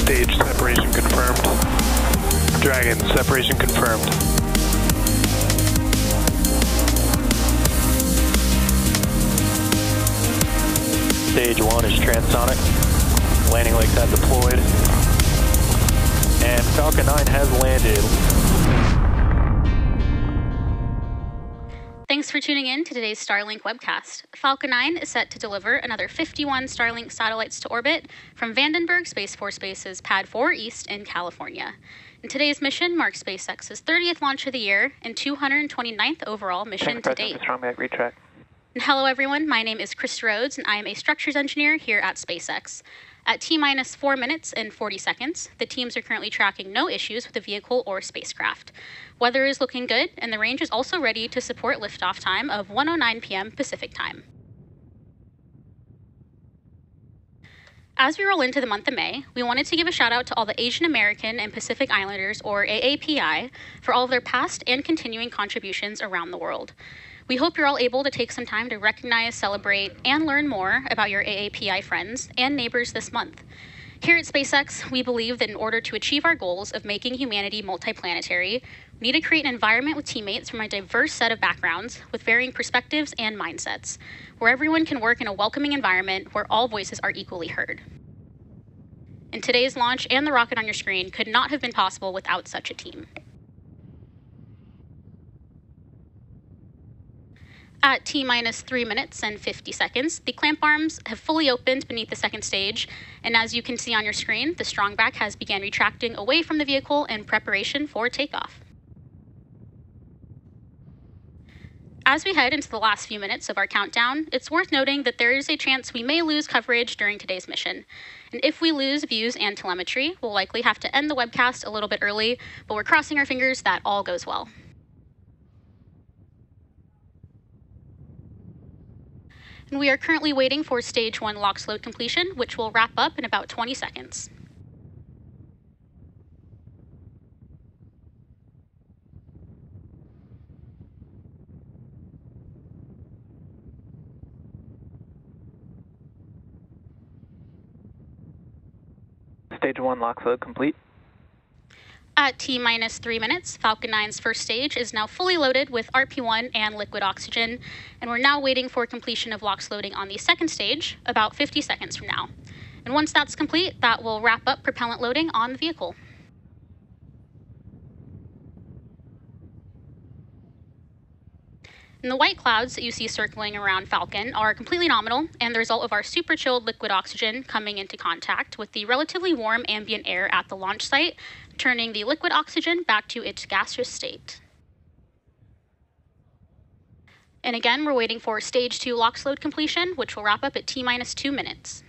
Stage separation confirmed. Dragon, separation confirmed. Stage 1 is transonic. Landing legs have deployed. And Falcon 9 has landed. Thanks for tuning in to today's Starlink webcast. Falcon 9 is set to deliver another 51 Starlink satellites to orbit from Vandenberg Space Force Base's Pad 4 East in California. And today's mission marks SpaceX's 30th launch of the year and 229th overall mission to date. Retract. And hello everyone, my name is Chris Rhodes and I am a structures engineer here at SpaceX. At T-minus 4 minutes and 40 seconds, the teams are currently tracking no issues with the vehicle or spacecraft. Weather is looking good, and the range is also ready to support liftoff time of 1:09 p.m. Pacific time. As we roll into the month of May, we wanted to give a shout out to all the Asian American and Pacific Islanders, or AAPI, for all of their past and continuing contributions around the world. We hope you're all able to take some time to recognize, celebrate, and learn more about your AAPI friends and neighbors this month. Here at SpaceX, we believe that in order to achieve our goals of making humanity multiplanetary, we need to create an environment with teammates from a diverse set of backgrounds with varying perspectives and mindsets, where everyone can work in a welcoming environment where all voices are equally heard. And today's launch and the rocket on your screen could not have been possible without such a team. At T-minus 3 minutes and 50 seconds, the clamp arms have fully opened beneath the second stage, and as you can see on your screen, the strongback has begun retracting away from the vehicle in preparation for takeoff. As we head into the last few minutes of our countdown, it's worth noting that there is a chance we may lose coverage during today's mission. And if we lose views and telemetry, we'll likely have to end the webcast a little bit early, but we're crossing our fingers that all goes well. And we are currently waiting for Stage 1 LOX load completion, which will wrap up in about 20 seconds. Stage 1 LOX load complete. At T-minus 3 minutes, Falcon 9's first stage is now fully loaded with RP-1 and liquid oxygen, and we're now waiting for completion of LOX loading on the second stage about 50 seconds from now. And once that's complete, that will wrap up propellant loading on the vehicle. And the white clouds that you see circling around Falcon are completely nominal and the result of our super chilled liquid oxygen coming into contact with the relatively warm ambient air at the launch site, turning the liquid oxygen back to its gaseous state. And again, we're waiting for Stage 2 LOX load completion, which will wrap up at T-minus 2 minutes.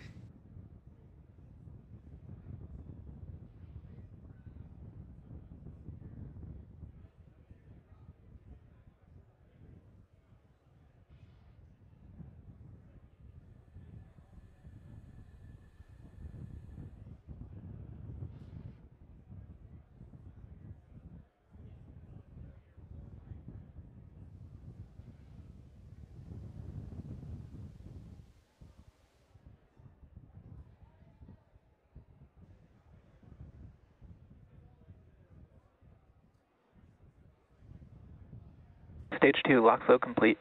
Stage 2 LOX load complete.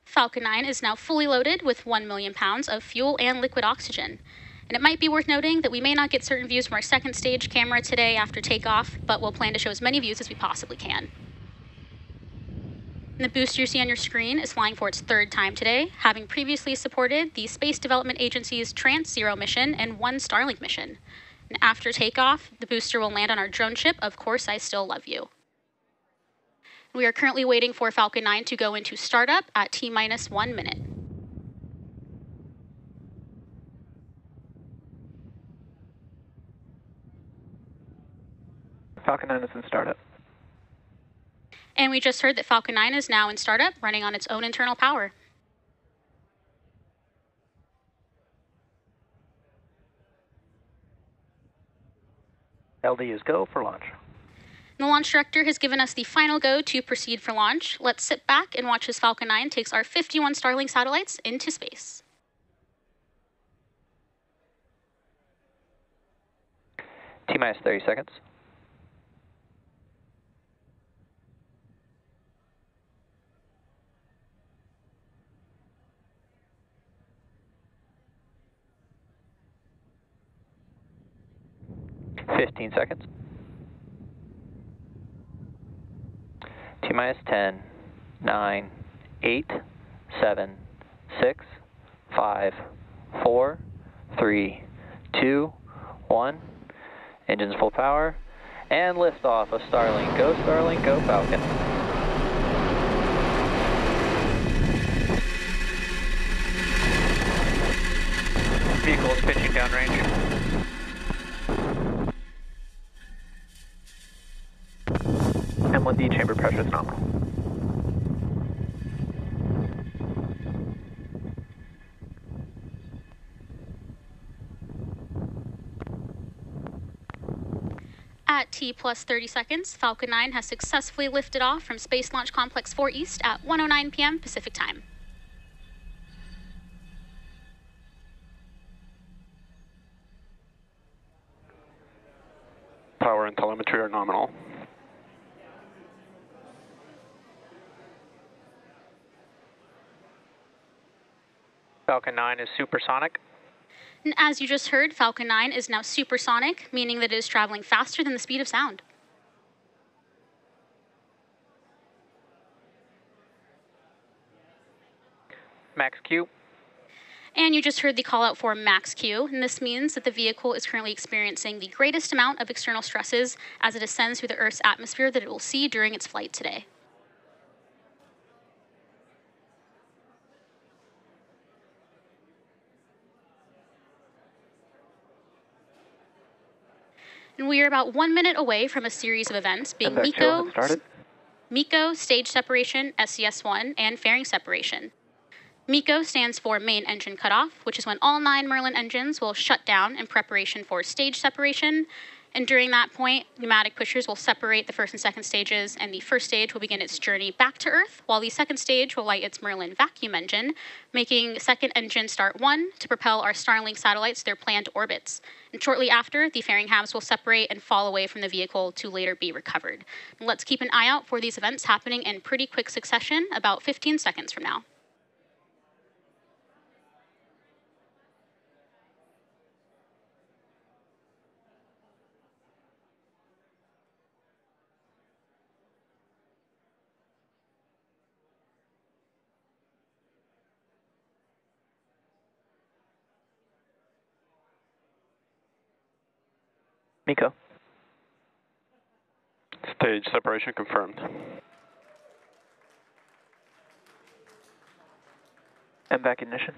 Falcon 9 is now fully loaded with 1 million pounds of fuel and liquid oxygen. And it might be worth noting that we may not get certain views from our second stage camera today after takeoff, but we'll plan to show as many views as we possibly can. And the booster you see on your screen is flying for its third time today, having previously supported the Space Development Agency's Tranche 0 mission and 1 Starlink mission. And after takeoff, the booster will land on our drone ship, Of Course I Still Love You. We are currently waiting for Falcon 9 to go into startup at T-minus 1 minute. Falcon 9 is in startup. And we just heard that Falcon 9 is now in startup, running on its own internal power. LD is go for launch. The launch director has given us the final go to proceed for launch. Let's sit back and watch as Falcon 9 takes our 51 Starlink satellites into space. T-minus 30 seconds. Fifteen seconds. T-minus 10, 9, 8, 7, 6, 5, 4, 3, 2, 1. Engines full power. And liftoff of Starlink. Go Starlink, go Falcon. Vehicle is pitching downrange. M1D chamber pressure is nominal. At T plus 30 seconds, Falcon 9 has successfully lifted off from Space Launch Complex 4 East at 1:09 p.m. Pacific Time. Power and telemetry are nominal. Falcon 9 is supersonic. And as you just heard, Falcon 9 is now supersonic, meaning that it is traveling faster than the speed of sound. Max Q. And you just heard the call out for max Q, and this means that the vehicle is currently experiencing the greatest amount of external stresses as it ascends through the Earth's atmosphere that it will see during its flight today. And we are about 1 minute away from a series of events being MECO, stage separation, SES-1, and fairing separation. MECO stands for main engine cutoff, which is when all 9 Merlin engines will shut down in preparation for stage separation. And during that point, pneumatic pushers will separate the first and second stages, and the first stage will begin its journey back to Earth, while the second stage will light its Merlin vacuum engine, making second engine start 1 to propel our Starlink satellites to their planned orbits. And shortly after, the fairing halves will separate and fall away from the vehicle to later be recovered. And let's keep an eye out for these events happening in pretty quick succession, about 15 seconds from now. MECO. Stage separation confirmed. MVAC ignition.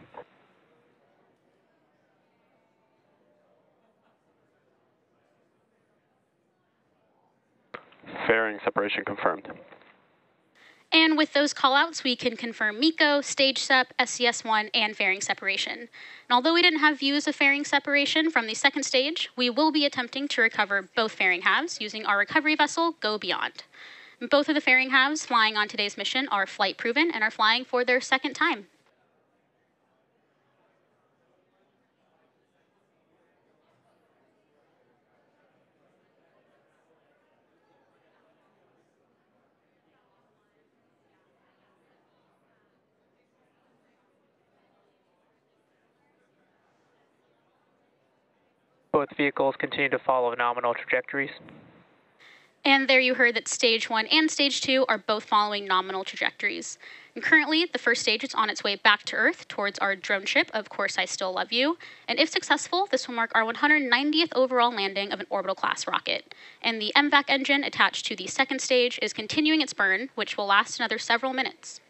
Fairing separation confirmed. And with those callouts, we can confirm MECO, stage sep, SES-1, and fairing separation. And although we didn't have views of fairing separation from the second stage, we will be attempting to recover both fairing halves using our recovery vessel, Go Beyond. And both of the fairing halves flying on today's mission are flight proven and are flying for their second time. Both vehicles continue to follow nominal trajectories. And there you heard that stage 1 and stage 2 are both following nominal trajectories. And currently, the first stage is on its way back to Earth towards our drone ship, Of Course I Still Love You. And if successful, this will mark our 190th overall landing of an orbital class rocket. And the MVAC engine attached to the second stage is continuing its burn, which will last another several minutes.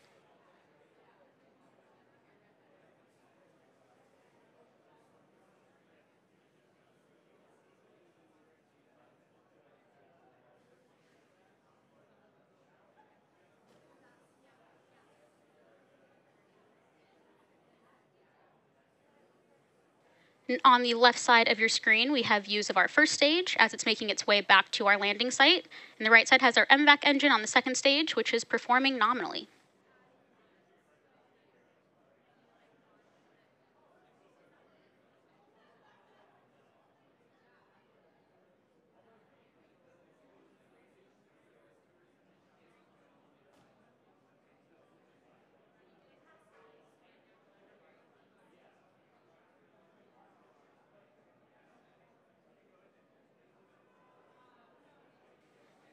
And on the left side of your screen, we have views of our first stage as it's making its way back to our landing site. And the right side has our MVAC engine on the second stage, which is performing nominally.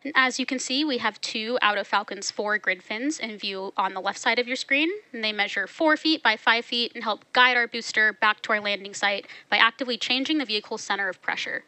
And as you can see, we have 2 out of Falcon's 4 grid fins in view on the left side of your screen, and they measure 4 feet by 5 feet and help guide our booster back to our landing site by actively changing the vehicle's center of pressure.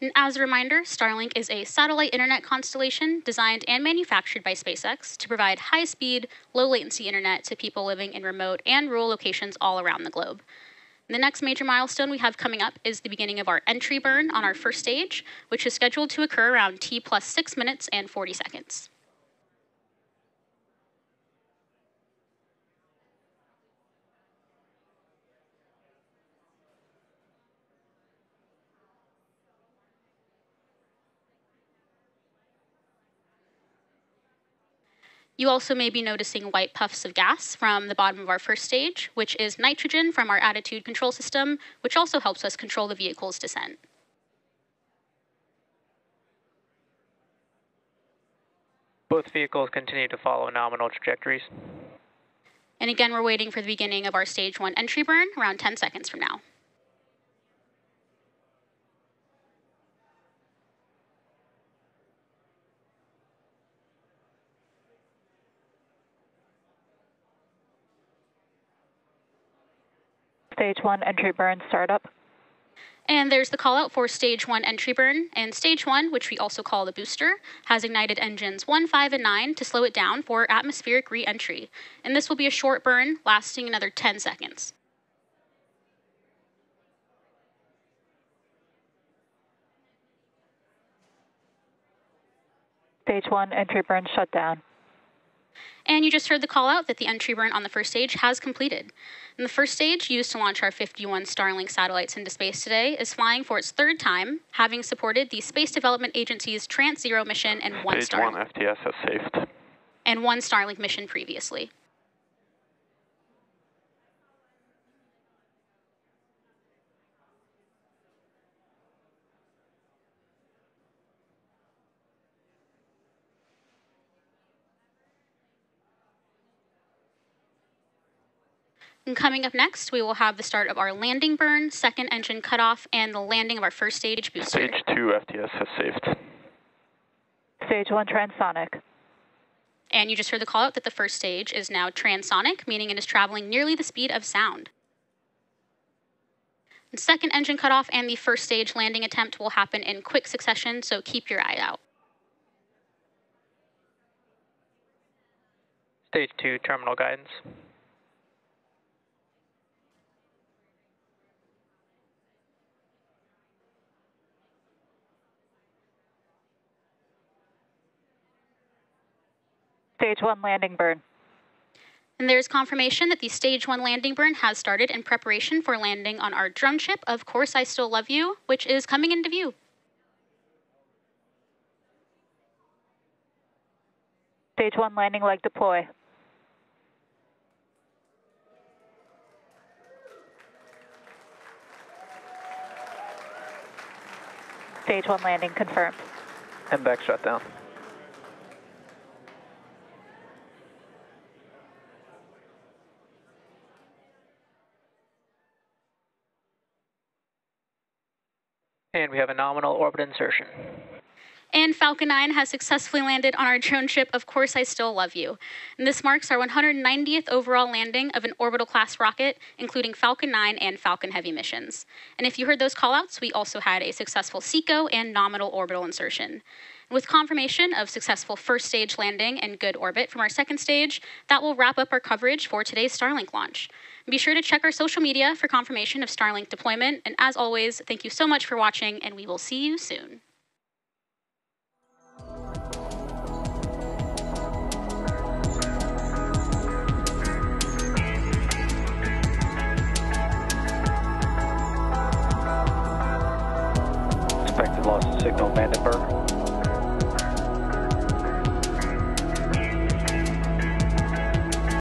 And as a reminder, Starlink is a satellite internet constellation designed and manufactured by SpaceX to provide high-speed, low-latency internet to people living in remote and rural locations all around the globe. The next major milestone we have coming up is the beginning of our entry burn on our first stage, which is scheduled to occur around T plus 6 minutes and 40 seconds. You also may be noticing white puffs of gas from the bottom of our first stage, which is nitrogen from our attitude control system, which also helps us control the vehicle's descent. Both vehicles continue to follow nominal trajectories. And again, we're waiting for the beginning of our stage 1 entry burn around 10 seconds from now. Stage 1 entry burn startup. And there's the call out for stage 1 entry burn. And stage 1, which we also call the booster, has ignited engines 1, 5, and 9 to slow it down for atmospheric re-entry. And this will be a short burn lasting another 10 seconds. Stage 1 entry burn shut down. And you just heard the call out that the entry burn on the first stage has completed. And the first stage, used to launch our 51 Starlink satellites into space today, is flying for its 3rd time, having supported the Space Development Agency's Tranche 0 mission and one Stage 1 Starlink. FTS has saved. And 1 Starlink mission previously. And coming up next, we will have the start of our landing burn, 2nd engine cutoff, and the landing of our first stage booster. Stage 2 FTS has saved. Stage 1 transonic. And you just heard the call out that the first stage is now transonic, meaning it is traveling nearly the speed of sound. And 2nd engine cutoff and the first stage landing attempt will happen in quick succession, so keep your eye out. Stage 2 terminal guidance. Stage 1 landing burn. And there's confirmation that the stage 1 landing burn has started in preparation for landing on our drone ship, Of Course I Still Love You, which is coming into view. Stage 1 landing leg deploy. Stage 1 landing confirmed. MBAC shutdown. And we have a nominal orbit insertion. And Falcon 9 has successfully landed on our drone ship, Of Course I Still Love You. And this marks our 190th overall landing of an orbital class rocket, including Falcon 9 and Falcon Heavy missions. And if you heard those callouts, we also had a successful SECO and nominal orbital insertion. And with confirmation of successful first stage landing and good orbit from our second stage, that will wrap up our coverage for today's Starlink launch. Be sure to check our social media for confirmation of Starlink deployment. And as always, thank you so much for watching, and we will see you soon. Expected loss of signal Vandenberg.